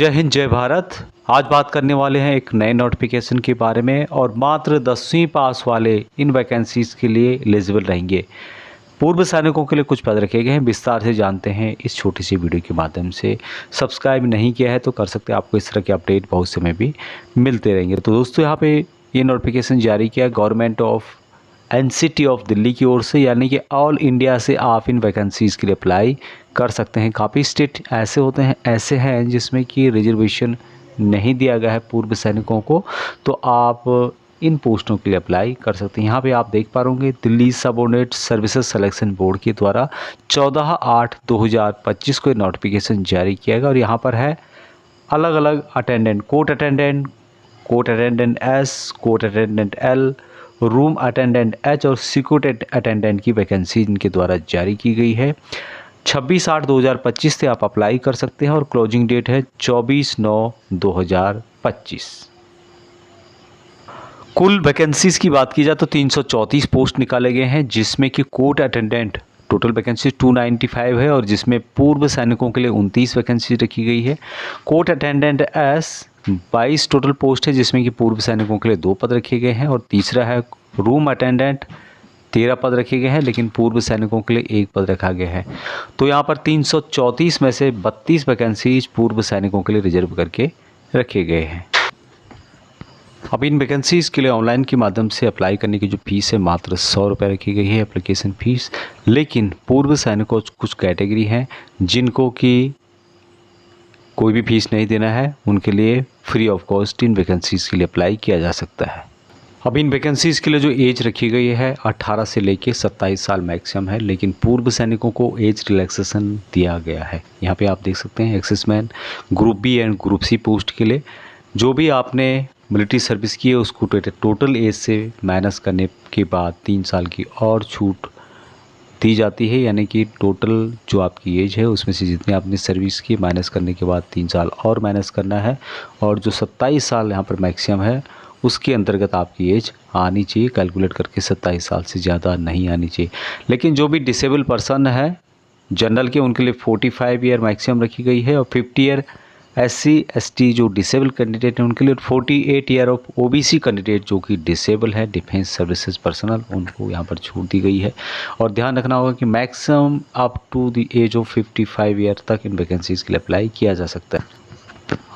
जय हिंद जय भारत। आज बात करने वाले हैं एक नए नोटिफिकेशन के बारे में और मात्र 10वीं पास वाले इन वैकेंसीज़ के लिए एलिजिबल रहेंगे। पूर्व सैनिकों के लिए कुछ पद रखे गए हैं, विस्तार से जानते हैं इस छोटी सी वीडियो के माध्यम से। सब्सक्राइब नहीं किया है तो कर सकते हैं, आपको इस तरह के अपडेट बहुत समय भी मिलते रहेंगे। तो दोस्तों यहाँ पे ये नोटिफिकेशन जारी किया government of NCT of Delhi की ओर से, यानी कि ऑल इंडिया से आप इन वैकेंसीज़ के लिए अप्लाई कर सकते हैं। काफ़ी स्टेट ऐसे हैं जिसमें कि रिजर्वेशन नहीं दिया गया है पूर्व सैनिकों को, तो आप इन पोस्टों के लिए अप्लाई कर सकते हैं। यहाँ पे आप देख पा रहे होंगे Delhi subordinate services selection board के द्वारा 14/8/2025 को नोटिफिकेशन जारी किया गया और यहाँ पर है अलग अलग attendant, court attendant S, court attendant L, room attendant H और सिक्योरिटी अटेंडेंट की वैकेंसी इनके द्वारा जारी की गई है। 26/8/2025 से आप अप्लाई कर सकते हैं और क्लोजिंग डेट है 24/9/2025। कुल वैकेंसीज की बात की जाए तो 334 पोस्ट निकाले गए हैं, जिसमें कि कोर्ट अटेंडेंट टोटल वैकेंसी 295 है और जिसमें पूर्व सैनिकों के लिए 29 वैकेंसी रखी गई है। Court attendant S 22 total post है, जिसमें कि पूर्व सैनिकों के लिए 2 पद रखे गए हैं और तीसरा है रूम अटेंडेंट 13 पद रखे गए हैं, लेकिन पूर्व सैनिकों के लिए 1 पद रखा गया है। तो यहाँ पर 334 में से 32 वैकेंसीज पूर्व सैनिकों के लिए रिजर्व करके रखे गए हैं। अब इन वैकेंसीज़ के लिए ऑनलाइन के माध्यम से अप्लाई करने की जो फ़ीस है मात्र 100 रुपये रखी गई है एप्लीकेशन फ़ीस। लेकिन पूर्व सैनिकों कुछ कैटेगरी हैं जिनको कि कोई भी फीस नहीं देना है, उनके लिए free of cost in vacancies के लिए अप्लाई किया जा सकता है। अब इन वैकेंसीज़ के लिए जो एज रखी गई है 18 से लेके 27 साल मैक्सिमम है, लेकिन पूर्व सैनिकों को एज रिलैक्सेशन दिया गया है। यहाँ पे आप देख सकते हैं एक्सेसमैन group B and group C post के लिए जो भी आपने मिलिट्री सर्विस की है उसको टोटल एज से माइनस करने के बाद 3 साल की और छूट दी जाती है, यानी कि टोटल जो आपकी एज है उसमें से जितने आपने सर्विस की माइनस करने के बाद 3 साल और माइनस करना है और जो 27 साल यहाँ पर मैक्सिमम है उसके अंतर्गत आपकी एज आनी चाहिए, कैलकुलेट करके 27 साल से ज़्यादा नहीं आनी चाहिए। लेकिन जो भी डिसेबल पर्सन है जनरल के उनके लिए 45 ईयर मैक्सिमम रखी गई है और 50 ईयर SC ST जो डिसेबल कैंडिडेट हैं उनके लिए 48 ईयर ऑफ OBC कैंडिडेट जो कि डिसेबल है डिफेंस सर्विसेज पर्सनल, उनको यहाँ पर छूट दी गई है। और ध्यान रखना होगा कि maximum up to the age of 55 year तक इन वैकेंसीज़ के लिए अप्लाई किया जा सकता है।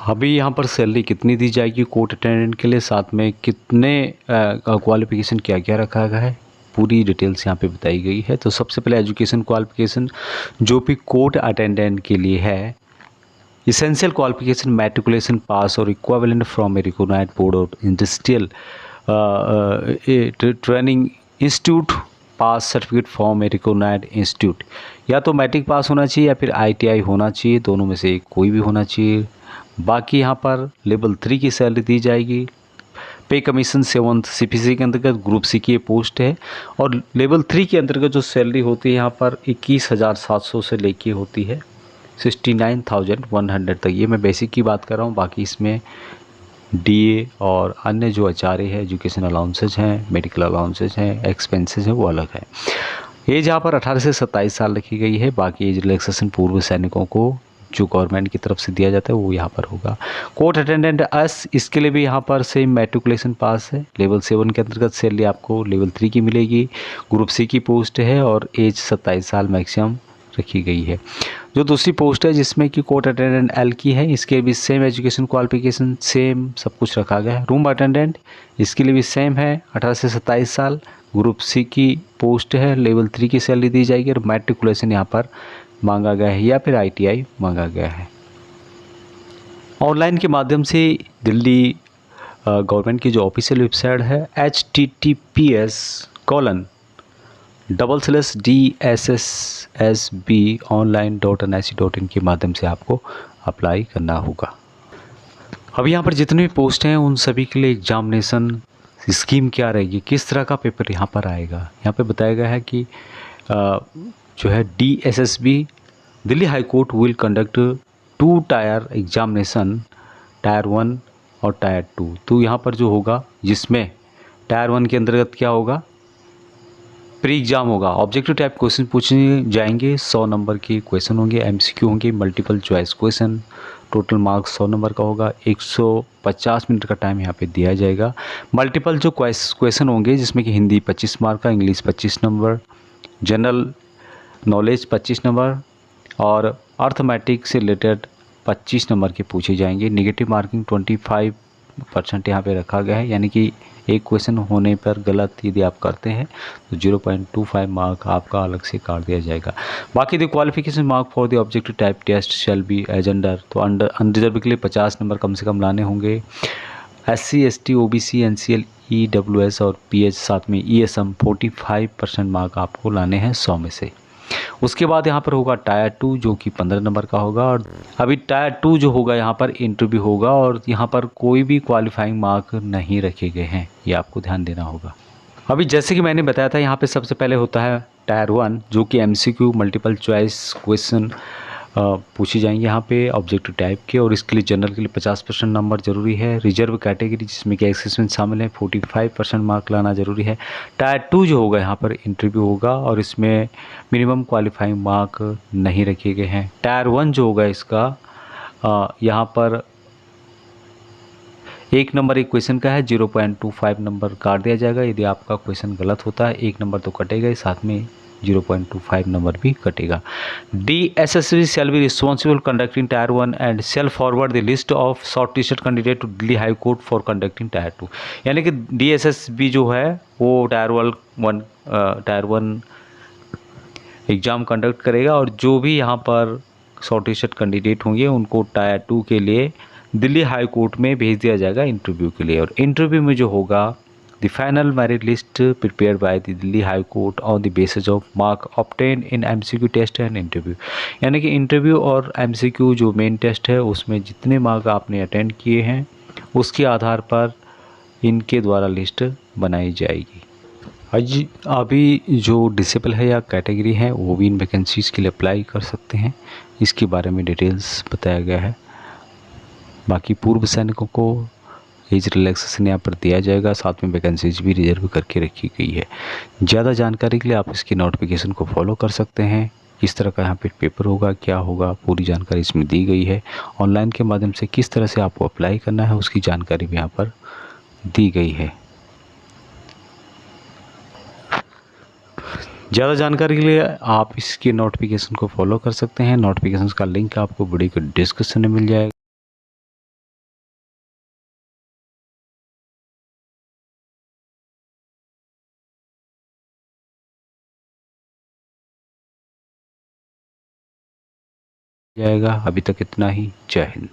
अभी यहाँ पर सैलरी कितनी दी जाएगी कोर्ट अटेंडेंट के लिए, साथ में कितने क्वालिफिकेशन क्या क्या रखा गया है, पूरी डिटेल्स यहाँ पे बताई गई है। तो सबसे पहले एजुकेशन क्वालिफिकेशन जो भी कोर्ट अटेंडेंट के लिए है, Essential qualification matriculation pass or equivalent from a recognized board of industrial training institute pass certificate from a recognized institute। या तो मैट्रिक पास होना चाहिए या फिर ITI होना चाहिए, दोनों में से कोई भी होना चाहिए। बाकी यहाँ पर लेवल 3 की सैलरी दी जाएगी। पे कमीशन 7th CPC के अंतर्गत ग्रुप सी की ये पोस्ट है और लेवल 3 के अंतर्गत जो सैलरी होती है यहाँ पर 21,700 से लेके होती है 69,100 तक। ये मैं बेसिक की बात कर रहा हूँ, बाकी इसमें DA और अन्य जो HRA है, एजुकेशन अलाउंसेज हैं, मेडिकल अलाउंसेज हैं, एक्सपेंसेस हैं, वो अलग है। एज यहाँ पर 18 से 27 साल रखी गई है। बाकी एज रिलैक्सेशन पूर्व सैनिकों को जो गवर्नमेंट की तरफ से दिया जाता है वो यहाँ पर होगा। कोर्ट अटेंडेंट एस इसके लिए भी यहाँ पर सेम मैट्रिकुलेशन पास है। लेवल 7 के अंतर्गत सैलरी आपको लेवल 3 की मिलेगी। ग्रुप सी की पोस्ट है और एज 27 साल मैक्सिमम रखी गई है। जो दूसरी पोस्ट है जिसमें कि कोर्ट अटेंडेंट एल की है, इसके भी सेम एजुकेशन क्वालिफिकेशन सेम सब कुछ रखा गया है। रूम अटेंडेंट इसके लिए भी सेम है 18 से 27 साल। ग्रुप सी की पोस्ट है, लेवल 3 की सैलरी दी जाएगी और मैट्रिकुलेशन यहाँ पर मांगा गया है या फिर ITI मांगा गया है। ऑनलाइन के माध्यम से दिल्ली गवर्नमेंट की जो ऑफिशियल वेबसाइट है https://dssSBonline.nic.in के माध्यम से आपको अप्लाई करना होगा। अब यहाँ पर जितने भी पोस्ट हैं उन सभी के लिए एग्जामिनेशन स्कीम क्या रहेगी, किस तरह का पेपर यहाँ पर आएगा, यहाँ पे बताया गया है कि जो है DSSB Delhi High court will conduct 2 tyre examination, tyre 1 और टायर 2। तो यहाँ पर जो होगा जिसमें टायर 1 के अंतर्गत क्या होगा, प्री एग्जाम होगा, ऑब्जेक्टिव टाइप क्वेश्चन पूछे जाएंगे, 100 नंबर के क्वेश्चन होंगे, MCQ होंगे, multiple choice question total marks 100 number का होगा। 150 मिनट का टाइम यहाँ पे दिया जाएगा। मल्टीपल जो क्वेश्चन होंगे जिसमें कि हिंदी 25 मार्क का, English 25 number, general knowledge 25 number और अर्थमेटिक से रिलेटेड 25 नंबर के पूछे जाएंगे। नेगेटिव मार्किंग 25% यहाँ पे रखा गया है, यानी कि एक क्वेश्चन होने पर गलत यदि आप करते हैं तो 0.25 मार्क आपका अलग से काट दिया जाएगा। बाकी the qualification mark for the objective type test shall be as under, तो अनरिजर्व के लिए 50 नंबर कम से कम लाने होंगे। SC ST OBC NCL EWS और PH साथ में ESM 45% मार्क आपको लाने हैं 100 में से। उसके बाद यहाँ पर होगा टायर 2 जो कि 15 नंबर का होगा। और अभी टायर 2 जो होगा यहाँ पर इंटरव्यू होगा और यहाँ पर कोई भी क्वालिफाइंग मार्क नहीं रखे गए हैं, ये आपको ध्यान देना होगा। अभी जैसे कि मैंने बताया था, यहाँ पे सबसे पहले होता है टायर 1 जो कि MCQ मल्टीपल चॉइस क्वेश्चन पूछी जाएंगे यहाँ पे ऑब्जेक्टिव टाइप के, और इसके लिए जनरल के लिए 50% नंबर ज़रूरी है। रिजर्व कैटेगरी जिसमें कि एक्सेसमेंट शामिल है 45% मार्क लाना ज़रूरी है। टायर 2 जो होगा यहाँ पर इंटरव्यू होगा और इसमें मिनिमम क्वालिफाइंग मार्क नहीं रखे गए हैं। टायर 1 जो होगा इसका यहाँ पर 1 नंबर एक क्वेश्चन का है, 0.25 नंबर काट दिया जाएगा यदि आपका क्वेश्चन गलत होता है। 1 नंबर तो कटेगा ही, साथ में 0.25 नंबर भी कटेगा। DSSB shall be responsible conducting tier 1 and shall forward the list of shortlisted candidate to Delhi High Court for conducting tier 2। यानी कि DSSB जो है वो टायर 1 एग्ज़ाम कंडक्ट करेगा और जो भी यहाँ पर शॉर्टलिस्टेड कैंडिडेट होंगे उनको टायर 2 के लिए दिल्ली हाई कोर्ट में भेज दिया जाएगा इंटरव्यू के लिए। और इंटरव्यू में जो होगा the final merit list prepare by the Delhi High Court on the basis of mark obtain in MCQ test and interview. यानी कि इंटरव्यू और MCQ जो मेन टेस्ट है उसमें जितने मार्क आपने अटेंड किए हैं उसके आधार पर इनके द्वारा लिस्ट बनाई जाएगी। अभी जो डिसेबल है या कैटेगरी है वो भी इन वैकेंसीज़ के लिए अप्लाई कर सकते हैं, इसके बारे में डिटेल्स बताया गया है। बाकी पूर्व सैनिकों को एज रिलैक्सेशन यहाँ पर दिया जाएगा, साथ में वैकेंसीज भी रिजर्व करके रखी गई है। ज़्यादा जानकारी के लिए आप इसकी नोटिफिकेशन को फॉलो कर सकते हैं। किस तरह का यहाँ पे पेपर होगा, क्या होगा, पूरी जानकारी इसमें दी गई है। ऑनलाइन के माध्यम से किस तरह से आपको अप्लाई करना है उसकी जानकारी भी यहाँ पर दी गई है। ज़्यादा जानकारी के लिए आप इसके नोटिफिकेशन को फॉलो कर सकते हैं। नोटिफिकेशन का लिंक आपको वीडियो के डिस्क्रिप्शन में मिल जाएगा। अभी तक इतना ही। जय हिंद।